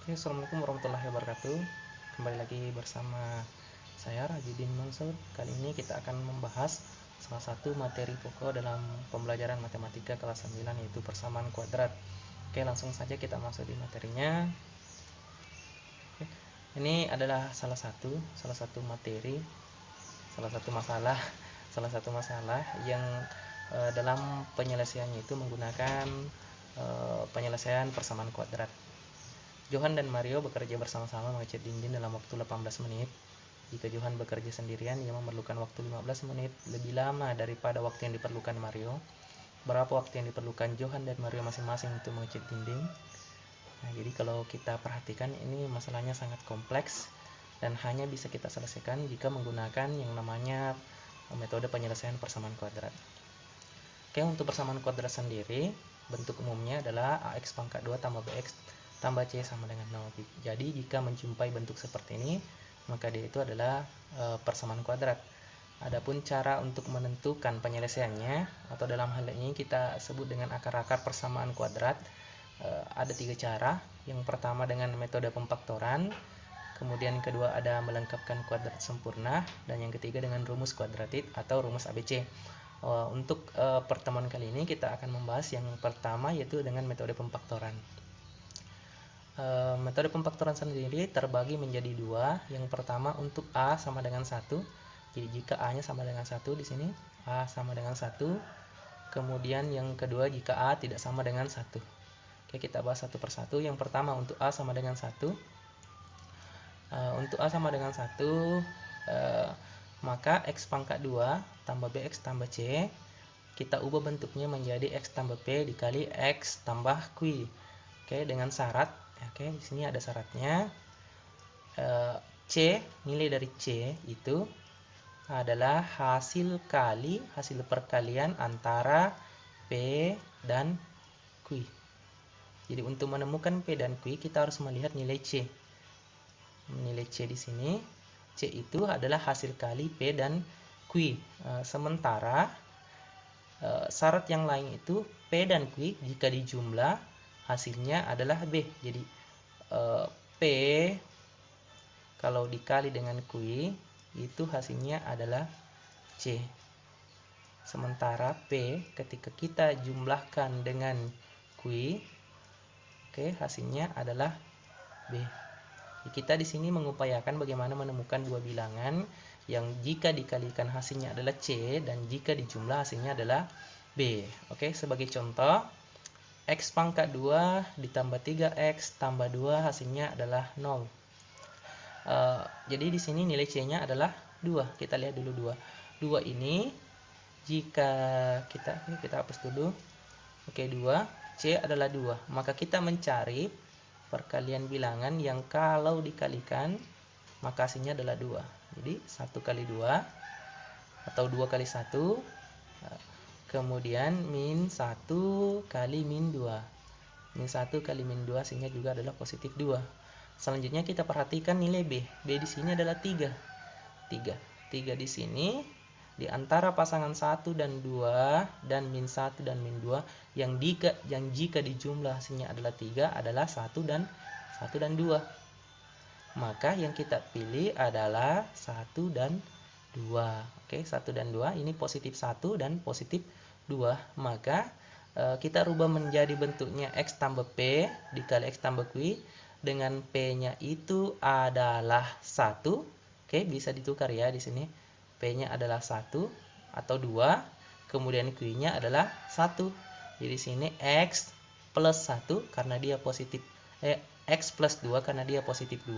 Oke, Assalamualaikum warahmatullahi wabarakatuh. Kembali lagi bersama saya Rajudin Mansur. Kali ini kita akan membahas salah satu materi pokok dalam pembelajaran matematika kelas 9, yaitu persamaan kuadrat. Oke, langsung saja kita masuk di materinya. Oke, ini adalah salah satu materi, salah satu masalah yang dalam penyelesaiannya itu menggunakan penyelesaian persamaan kuadrat. Johan dan Mario bekerja bersama-sama mengecat dinding dalam waktu 18 menit. Jika Johan bekerja sendirian, ia memerlukan waktu 15 menit lebih lama daripada waktu yang diperlukan Mario. Berapa waktu yang diperlukan Johan dan Mario masing-masing untuk mengecat dinding? Nah, jadi kalau kita perhatikan, ini masalahnya sangat kompleks dan hanya bisa kita selesaikan jika menggunakan yang namanya metode penyelesaian persamaan kuadrat. Oke, untuk persamaan kuadrat sendiri, bentuk umumnya adalah ax pangkat 2 tambah bx tambah c sama dengan 0. Jadi jika menjumpai bentuk seperti ini, maka dia itu adalah persamaan kuadrat. Adapun cara untuk menentukan penyelesaiannya, atau dalam hal ini kita sebut dengan akar-akar persamaan kuadrat, ada 3 cara. Yang pertama dengan metode pemfaktoran, kemudian yang kedua ada melengkapkan kuadrat sempurna, dan yang ketiga dengan rumus kuadratik atau rumus ABC. Untuk pertemuan kali ini kita akan membahas yang pertama, yaitu dengan metode pemfaktoran. Metode pemfaktoran sendiri terbagi menjadi dua. Yang pertama untuk A sama dengan 1. Jadi jika A-nya sama dengan 1 di sini, A sama dengan 1. Kemudian yang kedua jika A tidak sama dengan 1. Oke, kita bahas satu persatu. Yang pertama untuk A sama dengan 1. Untuk A sama dengan 1, maka x pangkat 2 tambah bx tambah c, kita ubah bentuknya menjadi x tambah p dikali x tambah q. Oke, dengan syarat. Oke, di sini ada syaratnya. C, nilai dari C itu adalah hasil perkalian antara P dan Q. Jadi untuk menemukan P dan Q, kita harus melihat nilai C. Nilai C di sini, C itu adalah hasil kali P dan Q. Sementara syarat yang lain itu P dan Q jika dijumlah hasilnya adalah B. Jadi P kalau dikali dengan Q itu hasilnya adalah C. Sementara P ketika kita jumlahkan dengan Q, oke, hasilnya adalah B. Jadi kita di sini mengupayakan bagaimana menemukan dua bilangan yang jika dikalikan hasilnya adalah C dan jika dijumlah hasilnya adalah B. Oke, sebagai contoh, x pangkat 2 ditambah 3x tambah 2 hasilnya adalah 0. Jadi di sini nilai C-nya adalah 2. Kita lihat dulu 2. 2 ini jika kita hapus dulu. Oke, 2. C adalah 2. Maka kita mencari perkalian bilangan yang kalau dikalikan maka hasilnya adalah 2. Jadi 1 kali 2 atau 2 kali 1. Kemudian min 1 kali min 2. Min 1 kali min 2 hasilnya juga adalah positif 2. Selanjutnya kita perhatikan nilai B. B di sini adalah 3. 3 di sini di antara pasangan 1 dan 2 dan min 1 dan min 2 yang jika dijumlah hasilnya adalah 3 adalah 1 dan 2. Maka yang kita pilih adalah 1 dan 2. Oke, 1 dan 2 ini positif 1 dan positif 2. Maka kita rubah menjadi bentuknya x tambah p dikali x tambah q, dengan p-nya itu adalah 1. Oke, bisa ditukar ya di sini. P-nya adalah 1 atau 2, kemudian q-nya adalah 1. Jadi sini x plus 1 karena dia positif x plus 2 karena dia positif 2,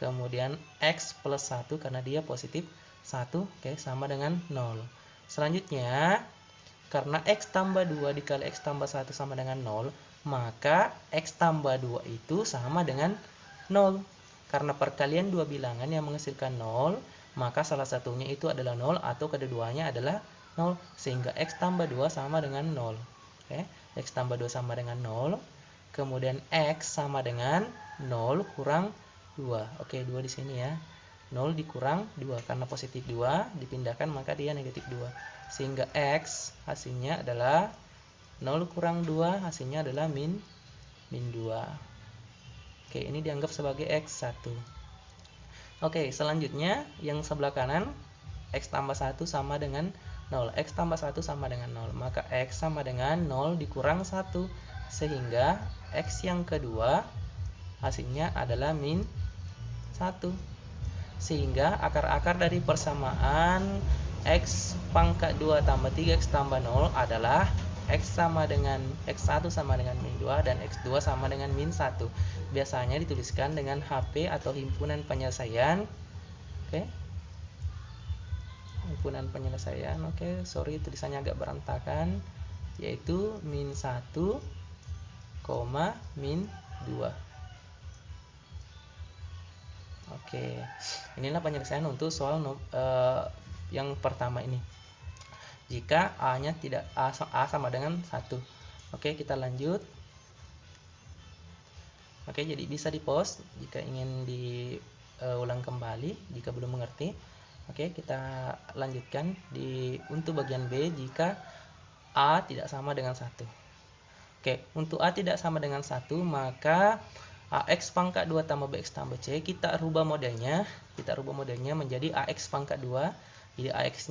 kemudian x plus 1 karena dia positif 1, oke, sama dengan 0. Selanjutnya, karena x tambah 2 dikali x tambah 1 sama dengan 0, maka x tambah 2 itu sama dengan 0. Karena perkalian dua bilangan yang menghasilkan 0, maka salah satunya itu adalah 0 atau keduanya adalah 0. Sehingga x tambah 2 sama dengan 0. Oke, x tambah 2 sama dengan 0. Kemudian x sama dengan 0 kurang 2. Oke, 2 di sini ya. 0 dikurang 2 karena positif 2 dipindahkan maka dia negatif 2. Sehingga x hasilnya adalah 0 kurang 2 hasilnya adalah min 2. Oke, ini dianggap sebagai X1. Oke, selanjutnya yang sebelah kanan, X tambah 1 sama dengan 0. X tambah 1 sama dengan 0. Maka X sama dengan 0 dikurang 1. Sehingga X yang kedua hasilnya adalah min 1. Sehingga akar-akar dari persamaan X pangkat 2 tambah 3X tambah 0 adalah X sama dengan X1 sama dengan min 2 dan X2 sama dengan min 1. Biasanya dituliskan dengan HP atau himpunan penyelesaian. Oke. Himpunan penyelesaian. Oke, sorry tulisannya agak berantakan, yaitu min 1, min 2. Oke. Inilah penyelesaian untuk soal yang pertama ini. Jika A-nya tidak A sama dengan 1. Oke, kita lanjut. Oke, jadi bisa di-pause jika ingin diulang kembali jika belum mengerti. Oke, kita lanjutkan untuk bagian B jika A tidak sama dengan 1. Oke, untuk A tidak sama dengan 1, maka AX pangkat 2 tambah BX tambah C, kita rubah modelnya menjadi AX pangkat 2. Jadi AX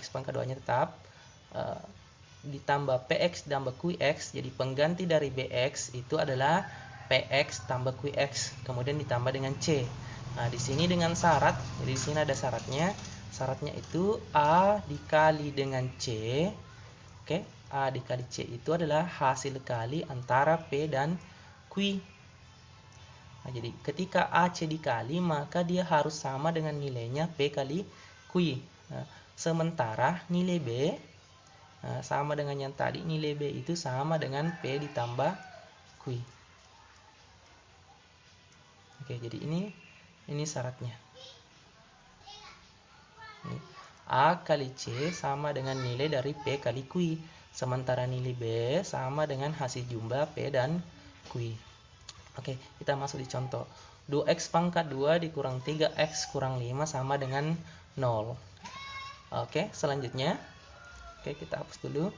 pangkat 2-nya tetap ditambah PX tambah QX. Jadi pengganti dari BX itu adalah PX tambah QX, kemudian ditambah dengan C. Nah, di sini dengan syarat, jadi di sini ada syaratnya. Syaratnya itu A dikali dengan C. Oke, A dikali C itu adalah hasil kali antara P dan Q. Nah, jadi ketika AC dikali, maka dia harus sama dengan nilainya P kali Q. Nah, sementara nilai B sama dengan yang tadi, nilai B itu sama dengan P ditambah Q. Oke, jadi ini syaratnya. Ini, A kali C sama dengan nilai dari P kali Q. Sementara nilai B sama dengan hasil jumlah P dan Q. Oke, kita masuk di contoh. 2X pangkat 2 dikurang 3X kurang 5 sama dengan 0. Oke, selanjutnya. Oke, kita hapus dulu.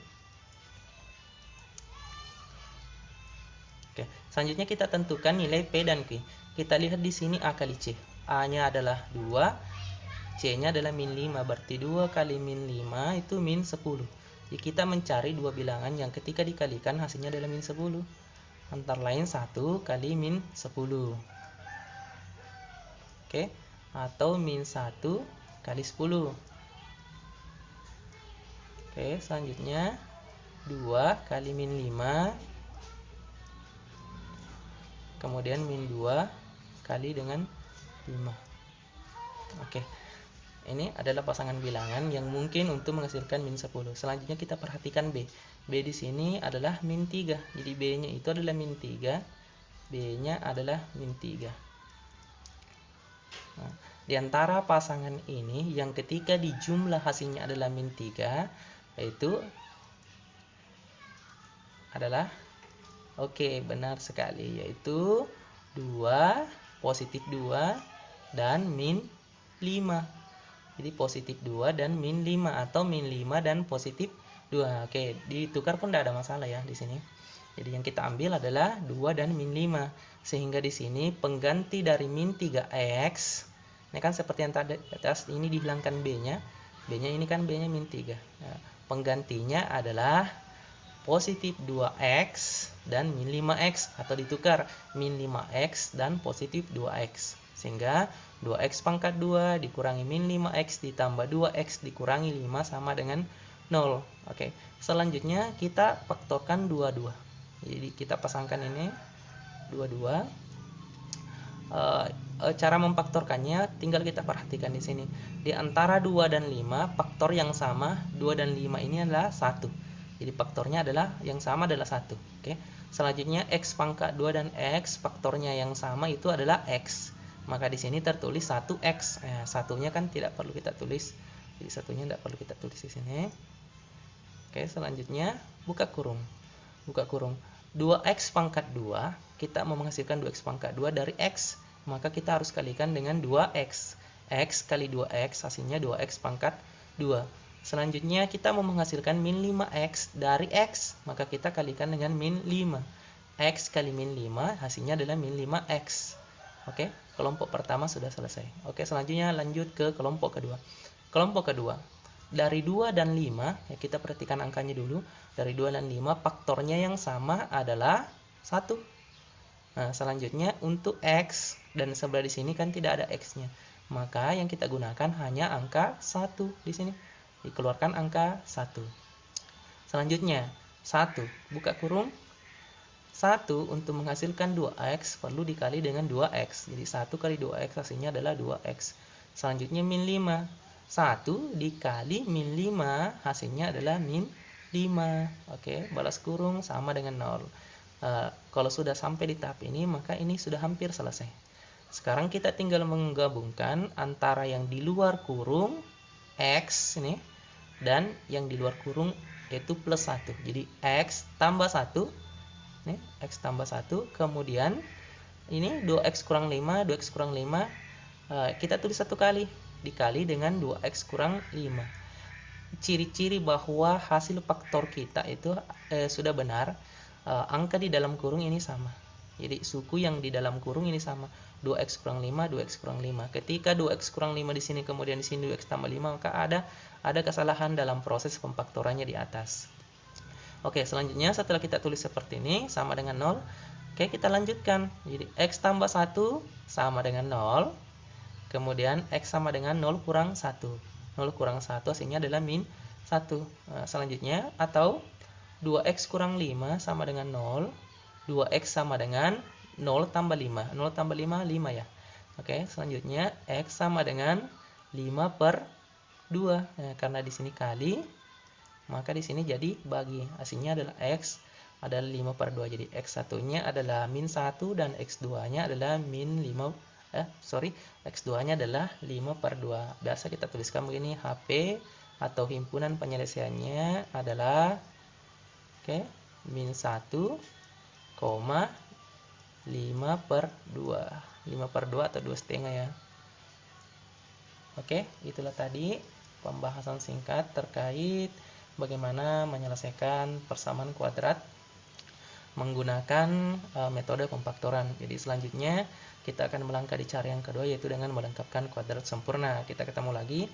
Oke, selanjutnya kita tentukan nilai P dan Q. Kita lihat di sini A kali C. A-nya adalah 2, C-nya adalah min 5. Berarti 2 kali min 5 itu min 10. Jadi kita mencari dua bilangan yang ketika dikalikan hasilnya adalah min 10. Antara lain 1 kali min 10. Oke, atau min 1 kali 10. Oke, selanjutnya 2 kali min 5. Kemudian min 2 kali dengan 5. Oke, ini adalah pasangan bilangan yang mungkin untuk menghasilkan min 10. Selanjutnya kita perhatikan B. B di sini adalah min 3. Jadi B-nya itu adalah min 3. B-nya adalah min 3. Nah, di antara pasangan ini yang ketika dijumlah hasilnya adalah min 3, yaitu adalah oke, benar sekali, yaitu 2, positif 2, dan min 5. Jadi positif 2 dan min 5 atau min 5 dan positif 2. Oke, ditukar pun tidak ada masalah ya di sini. Jadi yang kita ambil adalah 2 dan min 5. Sehingga di sini pengganti dari min 3x, ini kan seperti yang tadi atas, ini dihilangkan B-nya. B-nya ini kan B-nya min 3. Nah, penggantinya adalah positif 2x dan min 5x, atau ditukar min 5x dan positif 2x. Sehingga 2x pangkat 2 dikurangi min 5x ditambah 2x dikurangi 5 sama dengan 0. Oke, selanjutnya kita faktorkan 22. Jadi kita pasangkan ini 22. Cara memfaktorkannya tinggal kita perhatikan di sini. Di antara 2 dan 5, faktor yang sama 2 dan 5 ini adalah 1. Jadi faktornya adalah yang sama adalah 1. Oke. Selanjutnya x pangkat 2 dan x, faktornya yang sama itu adalah x. Maka di sini tertulis 1x. Satunya kan tidak perlu kita tulis. Jadi satunya tidak perlu kita tulis di sini. Oke, selanjutnya buka kurung. Buka kurung. 2x pangkat 2, kita mau menghasilkan 2x pangkat 2 dari x, maka kita harus kalikan dengan 2x. X kali 2x hasilnya 2x pangkat 2. Selanjutnya kita mau menghasilkan min 5x dari x, maka kita kalikan dengan min 5. X kali min 5 hasilnya adalah min 5X. Oke, kelompok pertama sudah selesai. Oke, selanjutnya lanjut ke kelompok kedua. Kelompok kedua, dari 2 dan 5, ya kita perhatikan angkanya dulu. Dari 2 dan 5, faktornya yang sama adalah 1. Nah, selanjutnya untuk X, dan sebelah di sini kan tidak ada X-nya. Maka yang kita gunakan hanya angka 1 di sini. Dikeluarkan angka 1. Selanjutnya, 1, buka kurung. 1 untuk menghasilkan 2X perlu dikali dengan 2X. Jadi 1 kali 2X hasilnya adalah 2X. Selanjutnya min 5. 1 dikali min 5 hasilnya adalah min 5. Oke, balas kurung sama dengan 0. Kalau sudah sampai di tahap ini, maka ini sudah hampir selesai. Sekarang kita tinggal menggabungkan antara yang di luar kurung X ini dan yang di luar kurung yaitu plus 1. Jadi X tambah 1. Nih, X tambah 1, kemudian ini 2X kurang 5, 2X kurang 5, kita tulis satu kali, dikali dengan 2X kurang 5. Ciri-ciri bahwa hasil faktor kita itu sudah benar, angka di dalam kurung ini sama. Jadi suku yang di dalam kurung ini sama, 2X kurang 5, 2X kurang 5. Ketika 2X kurang 5 di sini, kemudian di sini 2X tambah 5, maka ada kesalahan dalam proses pemfaktorannya di atas. Oke, selanjutnya setelah kita tulis seperti ini sama dengan 0. Oke, kita lanjutkan. Jadi X tambah 1 sama dengan 0. Kemudian X sama dengan 0 kurang 1. 0 kurang 1 hasilnya adalah min 1. Selanjutnya, atau 2X kurang 5 sama dengan 0. 2X sama dengan 0 tambah 5. 0 tambah 5, 5 ya. Oke, selanjutnya X sama dengan 5 per 2. Karena di sini kali, maka di sini jadi bagi. Hasilnya adalah X adalah 5 per 2. Jadi X satunya adalah min 1 dan X 2 nya adalah min 5. X 2 nya adalah 5 per 2. Biasa kita tuliskan begini, HP atau himpunan penyelesaiannya adalah min 1, 5 per 2. 5 per 2 atau 2,5 ya. Oke, itulah tadi pembahasan singkat terkait bagaimana menyelesaikan persamaan kuadrat menggunakan metode pemfaktoran. Jadi selanjutnya kita akan melangkah di cara yang kedua, yaitu dengan melengkapkan kuadrat sempurna. Kita ketemu lagi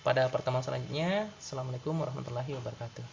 pada pertemuan selanjutnya. Assalamualaikum warahmatullahi wabarakatuh.